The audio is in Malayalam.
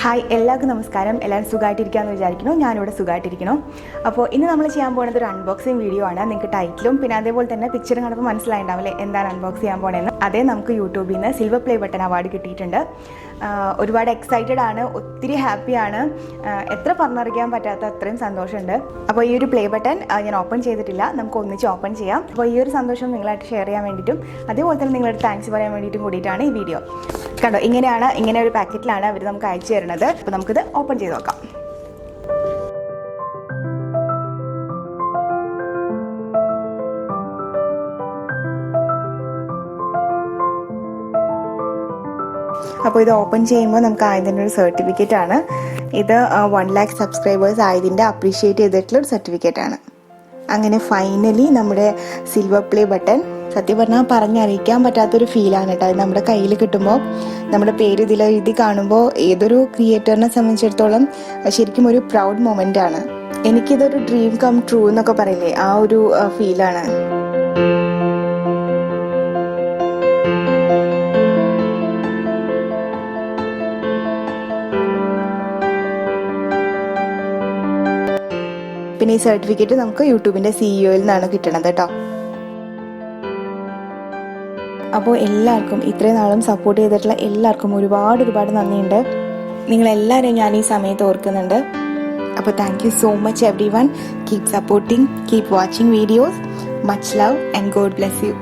ഹായ്, എല്ലാവർക്കും നമസ്കാരം. എല്ലാവരും സുഖമായിട്ടിരിക്കാമെന്ന് വിചാരിക്കുന്നു. ഞാനിവിടെ സുഖമായിട്ടിരിക്കണം. അപ്പോൾ ഇന്ന് നമ്മൾ ചെയ്യാൻ പോകുന്നത് ഒരു അൺബോക്സിങ് വീഡിയോ ആണ്. നിങ്ങൾക്ക് ടൈറ്റിലും പിന്നെ അതേപോലെ തന്നെ പിക്ചറും കണ്ടപ്പോൾ മനസ്സിലായിട്ടുണ്ടാവില്ലേ എന്താണ് അൺബോക്സ് ചെയ്യാൻ പോകണമെന്ന്. അതേ നമുക്ക് യൂട്യൂബിൽ നിന്ന് സിൽവർ പ്ലേ ബട്ടൺ അവാർഡ് കിട്ടിയിട്ടുണ്ട്. ഒരുപാട് എക്സൈറ്റഡ് ആണ്, ഒത്തിരി ഹാപ്പിയാണ്. എത്ര പറഞ്ഞറിയിക്കാൻ പറ്റാത്ത അത്രയും സന്തോഷമുണ്ട്. അപ്പോൾ ഈ ഒരു പ്ലേ ബട്ടൺ ഞാൻ ഓപ്പൺ ചെയ്തിട്ടില്ല, നമുക്ക് ഒന്നിച്ച് ഓപ്പൺ ചെയ്യാം. അപ്പോൾ ഈ ഒരു സന്തോഷം നിങ്ങളായിട്ട് ഷെയർ ചെയ്യാൻ വേണ്ടിയിട്ടും അതേപോലെ തന്നെ നിങ്ങളുടെ താങ്ക്സ് പറയാൻ വേണ്ടിയിട്ടും കൂടിയിട്ടാണ് ഈ വീഡിയോ. കണ്ടോ, ഇങ്ങനെ ഒരു പാക്കറ്റിലാണ് അവർ നമുക്ക് അയച്ചു തരുന്നത്. അപ്പോൾ നമുക്കിത് ഓപ്പൺ ചെയ്ത് നോക്കാം. അപ്പോൾ ഇത് ഓപ്പൺ ചെയ്യുമ്പോൾ നമുക്ക് ആയതിൻ്റെ ഒരു സർട്ടിഫിക്കറ്റ് ആണ്. ഇത് 1 lakh സബ്സ്ക്രൈബേഴ്സ് ആയതിൻ്റെ അപ്രീഷിയേറ്റ് ചെയ്തിട്ടുള്ള ഒരു സർട്ടിഫിക്കറ്റ് ആണ്. അങ്ങനെ ഫൈനലി നമ്മുടെ സിൽവർ പ്ലേ ബട്ടൺ സത്യം പറഞ്ഞാൽ പറഞ്ഞറിയിക്കാൻ പറ്റാത്തൊരു ഫീലാണ് കേട്ടോ. അത് നമ്മുടെ കയ്യിൽ കിട്ടുമ്പോൾ, നമ്മുടെ പേര് ഇതിൽ എഴുതി കാണുമ്പോൾ ഏതൊരു ക്രിയേറ്ററിനെ സംബന്ധിച്ചിടത്തോളം ശരിക്കും ഒരു പ്രൗഡ് മൊമെൻ്റ് ആണ്. എനിക്കിതൊരു ഡ്രീം കം ട്രൂ എന്നൊക്കെ പറയില്ലേ, ആ ഒരു ഫീലാണ്. പിന്നെ ഈ സർട്ടിഫിക്കറ്റ് നമുക്ക് യൂട്യൂബിൻ്റെ CEO-യിൽ നിന്നാണ് കിട്ടണത് കേട്ടോ. അപ്പോൾ എല്ലാവർക്കും ഇത്രയും നാളും സപ്പോർട്ട് ചെയ്തിട്ടുള്ള എല്ലാവർക്കും ഒരുപാട് നന്ദിയുണ്ട്. നിങ്ങളെല്ലാവരെയും ഞാൻ ഈ സമയത്ത് ഓർക്കുന്നുണ്ട്. അപ്പോൾ thank you so much every one. Keep supporting, keep watching videos. Much love and God bless you.